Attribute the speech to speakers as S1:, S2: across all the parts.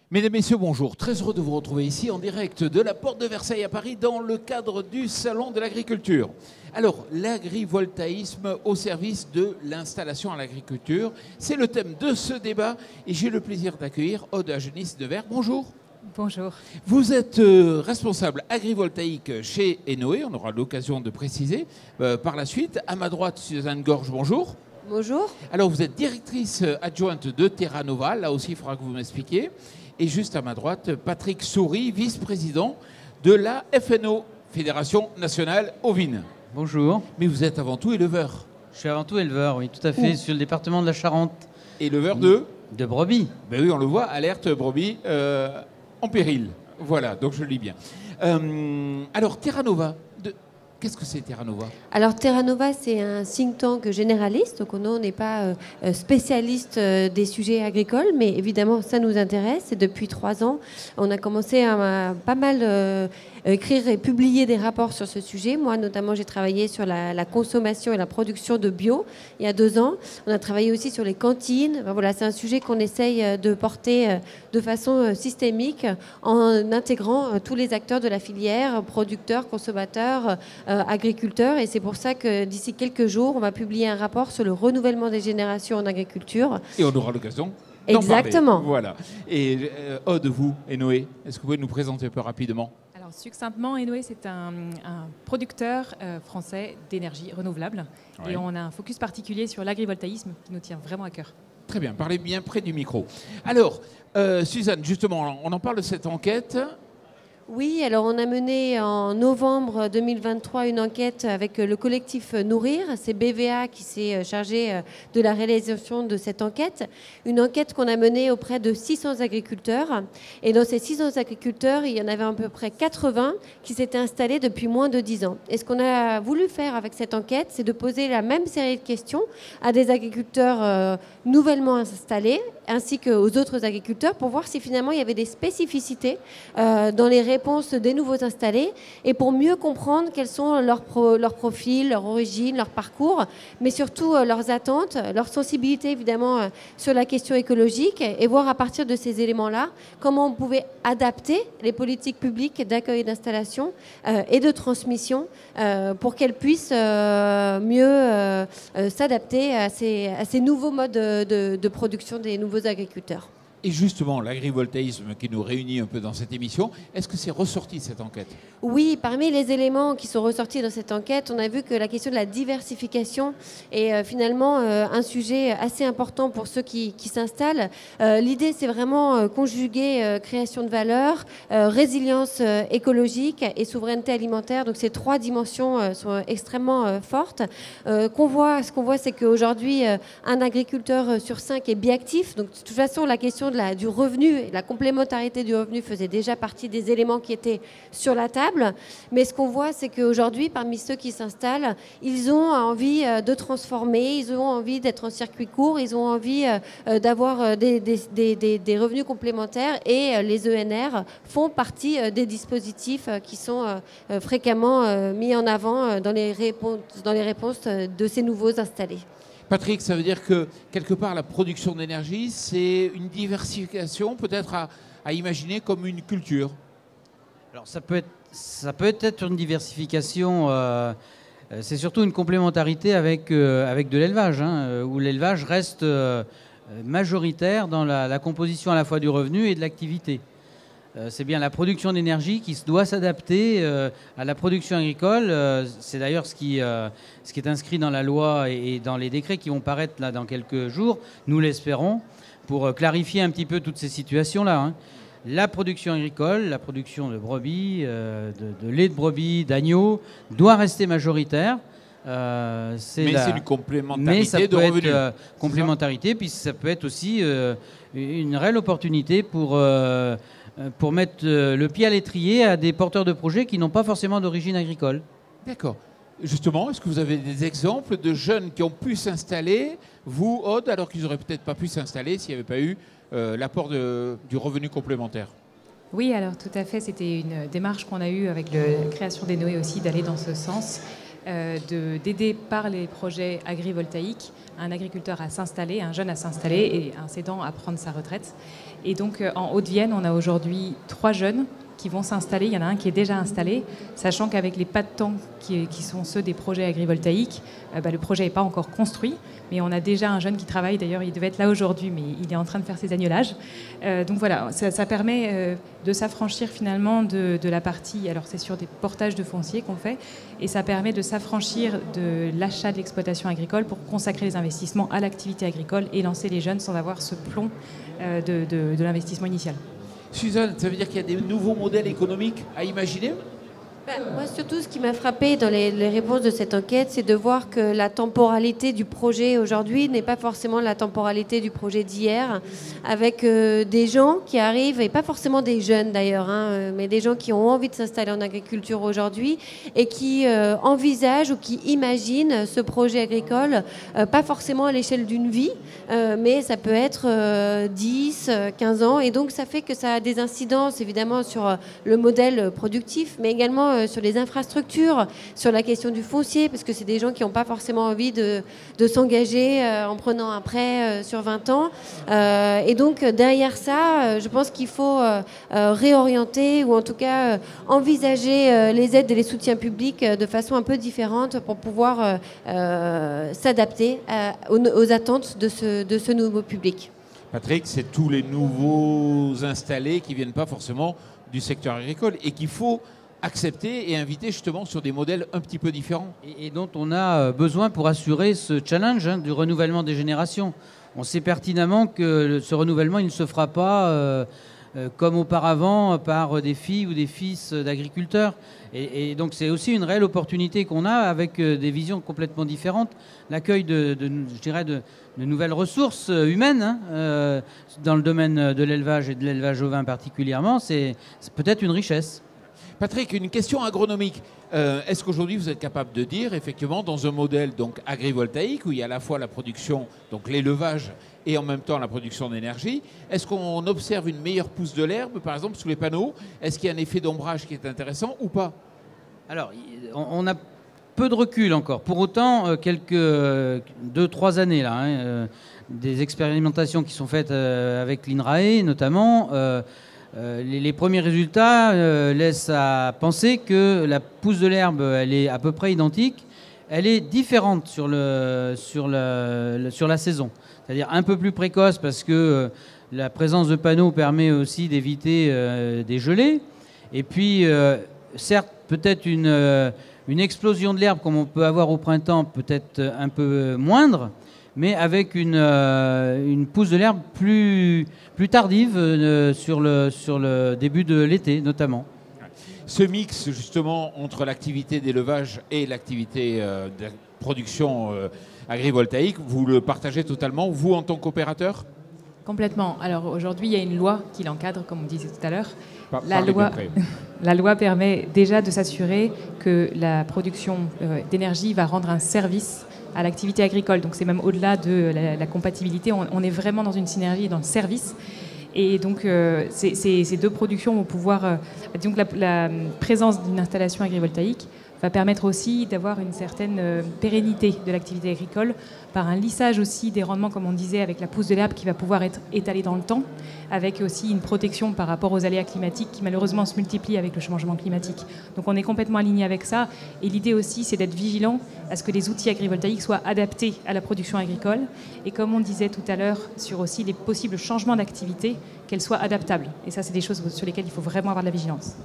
S1: Mesdames, Messieurs, bonjour. Très heureux de vous retrouver ici en direct de la Porte de Versailles à Paris dans le cadre du Salon de l'Agriculture. Alors, l'agrivoltaïsme au service de l'installation à l'agriculture, c'est le thème de ce débat et j'ai le plaisir d'accueillir Aude Agenis-Devers. Bonjour.
S2: Bonjour.
S1: Vous êtes responsable agrivoltaïque chez Enoé, on aura l'occasion de préciser par la suite. À ma droite, Suzanne Gorge, bonjour.
S2: Bonjour.
S1: Alors, vous êtes directrice adjointe de Terra Nova, là aussi il faudra que vous m'expliquiez. Et juste à ma droite, Patrick Soury, vice-président de la FNO, Fédération Nationale Ovine.
S3: Bonjour.
S1: Mais vous êtes avant tout éleveur.
S3: Je suis avant tout éleveur, oui, tout à fait, sur le département de la Charente.
S1: Éleveur de
S3: brebis.
S1: Ben oui, on le voit, alerte brebis en péril. Voilà, donc je le lis bien. Alors, Terra Nova, qu'est-ce que c'est Terra Nova ?
S2: Alors Terra Nova, c'est un think tank généraliste, donc on n'est pas spécialiste des sujets agricoles, mais évidemment ça nous intéresse. Et depuis 3 ans, on a commencé à pas mal écrire et publier des rapports sur ce sujet. Moi notamment, j'ai travaillé sur la consommation et la production de bio il y a 2 ans. On a travaillé aussi sur les cantines. Enfin, voilà, c'est un sujet qu'on essaye de porter de façon systémique en intégrant tous les acteurs de la filière, producteurs, consommateurs, agriculteurs, et c'est pour ça que d'ici quelques jours, on va publier un rapport sur le renouvellement des générations en agriculture.
S1: Et on aura l'occasion d'en
S2: Exactement.
S1: parler. Voilà. Et Aude, vous, Enoé, est-ce que vous pouvez nous présenter un peu rapidement ?
S4: Alors, succinctement, Enoé, c'est un producteur français d'énergie renouvelable. Ouais. Et on a un focus particulier sur l'agrivoltaïsme qui nous tient vraiment à cœur.
S1: Très bien, parlez bien près du micro. Alors, Suzanne, justement, on en parle de cette enquête.
S2: Oui, alors on a mené en novembre 2023 une enquête avec le collectif Nourrir. C'est BVA qui s'est chargé de la réalisation de cette enquête. Une enquête qu'on a menée auprès de 600 agriculteurs. Et dans ces 600 agriculteurs, il y en avait à peu près 80 qui s'étaient installés depuis moins de 10 ans. Et ce qu'on a voulu faire avec cette enquête, c'est de poser la même série de questions à des agriculteurs nouvellement installés, ainsi qu'aux autres agriculteurs, pour voir si finalement il y avait des spécificités dans les réponses des nouveaux installés et pour mieux comprendre quels sont leurs profils, leur origine, leur parcours, mais surtout leurs attentes, leur sensibilité évidemment sur la question écologique et voir à partir de ces éléments-là comment on pouvait adapter les politiques publiques d'accueil et d'installation et de transmission pour qu'elles puissent mieux s'adapter à ces nouveaux modes de production des nouveaux agriculteurs.
S1: Et justement, l'agrivoltaïsme qui nous réunit un peu dans cette émission, est-ce que c'est ressorti cette enquête ?
S2: Oui, parmi les éléments qui sont ressortis dans cette enquête, on a vu que la question de la diversification est finalement un sujet assez important pour ceux qui s'installent. L'idée, c'est vraiment conjuguer création de valeur, résilience écologique et souveraineté alimentaire. Donc ces 3 dimensions sont extrêmement fortes. Ce qu'on voit, c'est qu'aujourd'hui, un agriculteur sur 5 est biactif. Donc de toute façon, la question du revenu et la complémentarité du revenu faisait déjà partie des éléments qui étaient sur la table. Mais ce qu'on voit, c'est qu'aujourd'hui, parmi ceux qui s'installent, ils ont envie de transformer, ils ont envie d'être en circuit court, ils ont envie d'avoir des revenus complémentaires et les ENR font partie des dispositifs qui sont fréquemment mis en avant dans les réponses de ces nouveaux installés.
S1: Patrick, ça veut dire que quelque part la production d'énergie, c'est une diversification peut-être à imaginer comme une culture.
S3: Alors ça peut être une diversification, c'est surtout une complémentarité avec de l'élevage, où l'élevage reste majoritaire dans la composition à la fois du revenu et de l'activité. C'est bien la production d'énergie qui doit s'adapter à la production agricole. C'est d'ailleurs ce qui est inscrit dans la loi et dans les décrets qui vont paraître là dans quelques jours, nous l'espérons, pour clarifier un petit peu toutes ces situations-là. La production agricole, la production de brebis, de lait de brebis, d'agneaux, doit rester majoritaire.
S1: C'est une complémentarité de revenus.
S3: Complémentarité, puis ça peut être aussi une réelle opportunité pour mettre le pied à l'étrier à des porteurs de projets qui n'ont pas forcément d'origine agricole.
S1: D'accord. Justement, est-ce que vous avez des exemples de jeunes qui ont pu s'installer, vous, Aude, alors qu'ils n'auraient peut-être pas pu s'installer s'il n'y avait pas eu l'apport du revenu complémentaire ?
S4: Oui, alors tout à fait. C'était une démarche qu'on a eue avec la création d'Enoé aussi, d'aller dans ce sens, d'aider par les projets agrivoltaïques un agriculteur à s'installer, un jeune à s'installer et un cédant à prendre sa retraite. Et donc en Haute-Vienne, on a aujourd'hui 3 jeunes qui vont s'installer. Il y en a un qui est déjà installé, sachant qu'avec les pas de temps qui sont ceux des projets agrivoltaïques, le projet n'est pas encore construit, mais on a déjà un jeune qui travaille. D'ailleurs, il devait être là aujourd'hui, mais il est en train de faire ses agnelages. Donc voilà, ça permet de s'affranchir finalement de la partie, alors c'est sur des portages de foncier qu'on fait, et ça permet de s'affranchir de l'achat de l'exploitation agricole pour consacrer les investissements à l'activité agricole et lancer les jeunes sans avoir ce plomb de l'investissement initial.
S1: Suzanne, ça veut dire qu'il y a des nouveaux modèles économiques à imaginer?
S2: Moi, surtout, ce qui m'a frappé dans les réponses de cette enquête, c'est de voir que la temporalité du projet aujourd'hui n'est pas forcément la temporalité du projet d'hier, avec des gens qui arrivent, et pas forcément des jeunes d'ailleurs, mais des gens qui ont envie de s'installer en agriculture aujourd'hui et qui envisagent ou qui imaginent ce projet agricole, pas forcément à l'échelle d'une vie, mais ça peut être 10, 15 ans. Et donc, ça fait que ça a des incidences évidemment sur le modèle productif, mais également sur les infrastructures, sur la question du foncier, parce que c'est des gens qui n'ont pas forcément envie de s'engager en prenant un prêt sur 20 ans. Et donc, derrière ça, je pense qu'il faut réorienter ou en tout cas envisager les aides et les soutiens publics de façon un peu différente pour pouvoir s'adapter aux attentes de ce nouveau public.
S1: Patrick, c'est tous les nouveaux installés qui ne viennent pas forcément du secteur agricole et qu'il faut accepter et inviter justement sur des modèles un petit peu différents.
S3: Et dont on a besoin pour assurer ce challenge du renouvellement des générations. On sait pertinemment que ce renouvellement, il ne se fera pas comme auparavant par des filles ou des fils d'agriculteurs. Et donc c'est aussi une réelle opportunité qu'on a avec des visions complètement différentes. L'accueil je dirais de nouvelles ressources humaines dans le domaine de l'élevage et de l'élevage ovin particulièrement, c'est peut-être une richesse.
S1: Patrick, une question agronomique. Est-ce qu'aujourd'hui vous êtes capable de dire, effectivement, dans un modèle donc agrivoltaïque où il y a à la fois la production, donc l'élevage et en même temps la production d'énergie, est-ce qu'on observe une meilleure pousse de l'herbe, par exemple, sous les panneaux? Est-ce qu'il y a un effet d'ombrage qui est intéressant ou pas?
S3: Alors, on a peu de recul encore. Pour autant, quelques 2-3 années, là, des expérimentations qui sont faites avec l'INRAE, notamment. Les premiers résultats laissent à penser que la pousse de l'herbe, elle est à peu près identique. Elle est différente sur la saison. C'est-à-dire un peu plus précoce parce que la présence de panneaux permet aussi d'éviter des gelées. Et puis, certes, peut-être une explosion de l'herbe comme on peut avoir au printemps, peut-être un peu moindre, mais avec une pousse de l'herbe plus tardive sur le début de l'été notamment.
S1: Ce mix justement entre l'activité d'élevage et l'activité de production agrivoltaïque, vous le partagez totalement, vous en tant qu'opérateur?
S4: Complètement. Alors aujourd'hui, il y a une loi qui l'encadre, comme on disait tout à l'heure. La loi permet déjà de s'assurer que la production d'énergie va rendre un service à l'activité agricole. Donc c'est même au-delà de la compatibilité. On est vraiment dans une synergie, dans le service. Et donc ces deux productions vont pouvoir... disons que la présence d'une installation agrivoltaïque va permettre aussi d'avoir une certaine pérennité de l'activité agricole par un lissage aussi des rendements, comme on disait, avec la pousse de l'herbe qui va pouvoir être étalée dans le temps, avec aussi une protection par rapport aux aléas climatiques qui malheureusement se multiplient avec le changement climatique. Donc on est complètement aligné avec ça. Et l'idée aussi, c'est d'être vigilant à ce que les outils agrivoltaïques soient adaptés à la production agricole. Et comme on disait tout à l'heure, sur aussi les possibles changements d'activité, qu'elles soient adaptables. Et ça, c'est des choses sur lesquelles il faut vraiment avoir de la vigilance.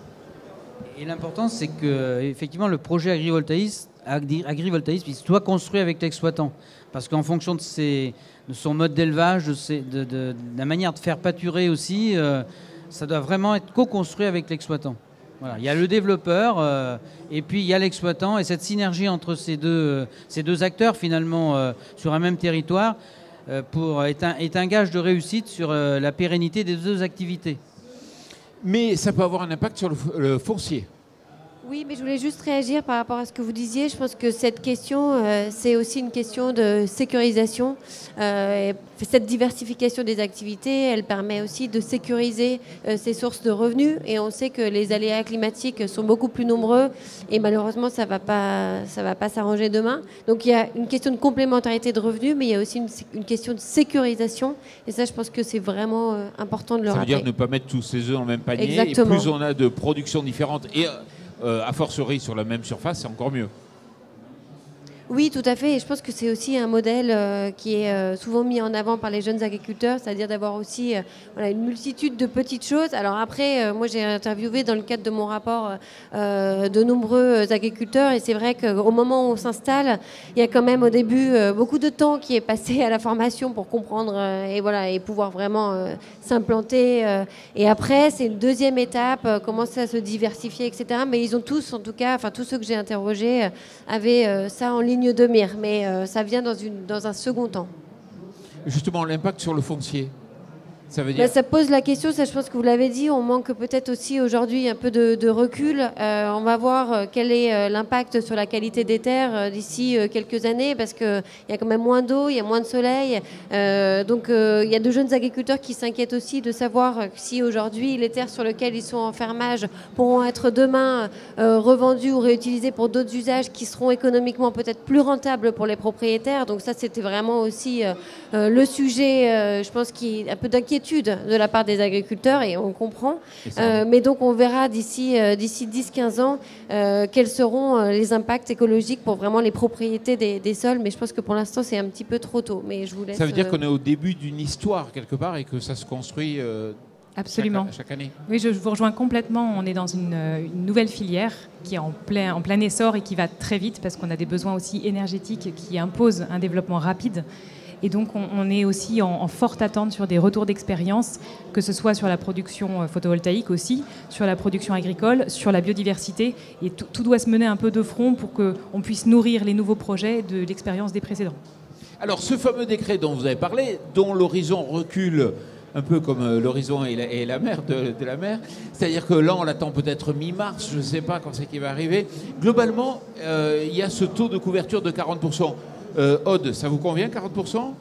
S3: Et l'important, c'est que effectivement, le projet agrivoltaïsme il soit construit avec l'exploitant. Parce qu'en fonction de son mode d'élevage, de la manière de faire pâturer aussi, ça doit vraiment être co-construit avec l'exploitant. Voilà. Il y a le développeur et puis il y a l'exploitant. Et cette synergie entre ces deux acteurs, finalement, sur un même territoire, est un gage de réussite sur la pérennité des deux activités.
S1: Mais ça peut avoir un impact sur le foncier.
S2: Oui, mais je voulais juste réagir par rapport à ce que vous disiez. Je pense que cette question, c'est aussi une question de sécurisation. Cette diversification des activités, elle permet aussi de sécuriser ces sources de revenus. Et on sait que les aléas climatiques sont beaucoup plus nombreux. Et malheureusement, ça va pas s'arranger demain. Donc il y a une question de complémentarité de revenus, mais il y a aussi une question de sécurisation. Et ça, je pense que c'est vraiment important de le rappeler.
S1: Ça veut dire ne pas mettre tous ses œufs dans le même panier.
S2: Exactement.
S1: Et plus on a de productions différentes et a fortiori sur la même surface, c'est encore mieux.
S2: Oui, tout à fait. Et je pense que c'est aussi un modèle qui est souvent mis en avant par les jeunes agriculteurs, c'est-à-dire d'avoir aussi une multitude de petites choses. Alors après, moi j'ai interviewé dans le cadre de mon rapport de nombreux agriculteurs et c'est vrai qu'au moment où on s'installe, il y a quand même au début beaucoup de temps qui est passé à la formation pour comprendre et pouvoir vraiment s'implanter. Et après, c'est une deuxième étape, commencer à se diversifier, etc. Mais ils ont tous, en tout cas, enfin tous ceux que j'ai interrogés, avaient ça en ligne de mire, mais ça vient dans un second temps.
S1: Justement, l'impact sur le foncier, ça veut dire...
S2: Ça pose la question, ça je pense que vous l'avez dit, on manque peut-être aussi aujourd'hui un peu de recul. On va voir quel est l'impact sur la qualité des terres d'ici quelques années, parce qu'il y a quand même moins d'eau, il y a moins de soleil. Donc il y a de jeunes agriculteurs qui s'inquiètent aussi de savoir si aujourd'hui les terres sur lesquelles ils sont en fermage pourront être demain revendues ou réutilisées pour d'autres usages qui seront économiquement peut-être plus rentables pour les propriétaires. Donc ça c'était vraiment aussi le sujet, je pense, qui un peu d'inquiétude de la part des agriculteurs et on comprend. Mais donc on verra d'ici 10-15 ans quels seront les impacts écologiques pour vraiment les propriétés des sols. Mais je pense que pour l'instant c'est un petit peu trop tôt. Mais je vous laisse.
S1: Ça veut dire qu'on est au début d'une histoire quelque part et que ça se construit
S4: absolument
S1: chaque année.
S4: Oui, je vous rejoins complètement. On est dans une nouvelle filière qui est en plein essor et qui va très vite parce qu'on a des besoins aussi énergétiques qui imposent un développement rapide. Et donc, on est aussi en forte attente sur des retours d'expérience, que ce soit sur la production photovoltaïque aussi, sur la production agricole, sur la biodiversité. Et tout doit se mener un peu de front pour qu'on puisse nourrir les nouveaux projets de l'expérience des précédents.
S1: Alors, ce fameux décret dont vous avez parlé, dont l'horizon recule un peu comme l'horizon et la mer de la mer, c'est-à-dire que là, on l'attend peut-être mi-mars, je ne sais pas quand c'est qu'il va arriver. Globalement, il y a ce taux de couverture de 40%. Aude, ça vous convient, 40%?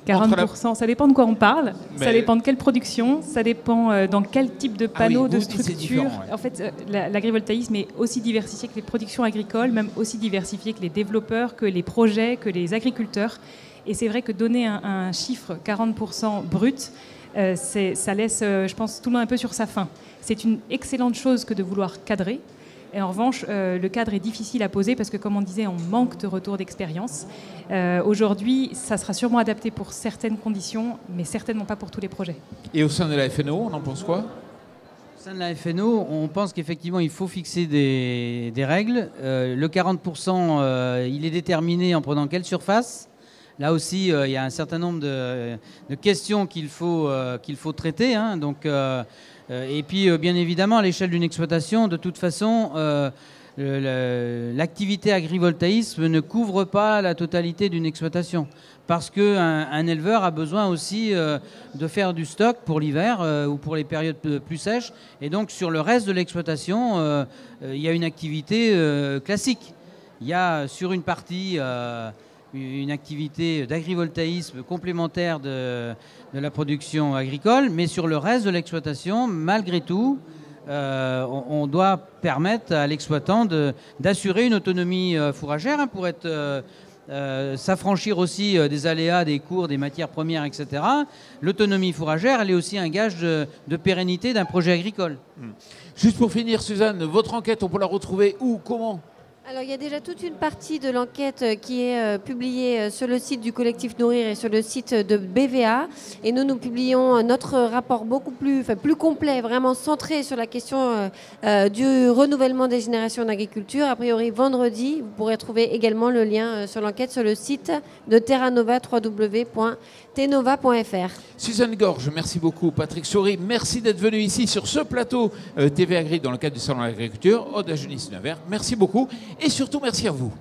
S4: 40%, ça dépend de quoi on parle, ça dépend de quelle production, ça dépend dans quel type de panneau, de structure. En fait, l'agrivoltaïsme est aussi diversifié que les productions agricoles, même aussi diversifié que les développeurs, que les projets, que les agriculteurs. Et c'est vrai que donner un chiffre 40% brut, ça laisse, je pense, tout le monde un peu sur sa faim. C'est une excellente chose que de vouloir cadrer. Et en revanche, le cadre est difficile à poser parce que, comme on disait, on manque de retour d'expérience. Aujourd'hui, ça sera sûrement adapté pour certaines conditions, mais certainement pas pour tous les projets.
S1: Et au sein de la FNO, on en pense quoi ?
S3: Au sein de la FNO, on pense qu'effectivement, il faut fixer des règles. Le 40%, il est déterminé en prenant quelle surface ? Là aussi, il y a un certain nombre de questions qu'il faut traiter. Hein, donc... et puis, bien évidemment, à l'échelle d'une exploitation, de toute façon, l'activité agrivoltaïsme ne couvre pas la totalité d'une exploitation. Parce qu'un éleveur a besoin aussi de faire du stock pour l'hiver ou pour les périodes plus sèches. Et donc, sur le reste de l'exploitation, il y a une activité classique. Il y a sur une partie... une activité d'agrivoltaïsme complémentaire de la production agricole, mais sur le reste de l'exploitation, malgré tout, on doit permettre à l'exploitant d'assurer une autonomie fourragère pour s'affranchir aussi des aléas, des cours, des matières premières, etc. L'autonomie fourragère, elle est aussi un gage de pérennité d'un projet agricole.
S1: Juste pour finir, Suzanne, votre enquête, on peut la retrouver où, comment ?
S2: Alors, il y a déjà toute une partie de l'enquête qui est publiée sur le site du collectif Nourrir et sur le site de BVA. Et nous publions notre rapport beaucoup plus complet, vraiment centré sur la question du renouvellement des générations d'agriculture. A priori, vendredi, vous pourrez trouver également le lien sur l'enquête sur le site de Terra Nova, www.tenova.fr.
S1: Suzanne Gorge, merci beaucoup. Patrick Souris, merci d'être venu ici sur ce plateau TV Agri dans le cadre du Salon de l'Agriculture. Aude Agenis-Nevers, merci beaucoup. Et surtout, merci à vous.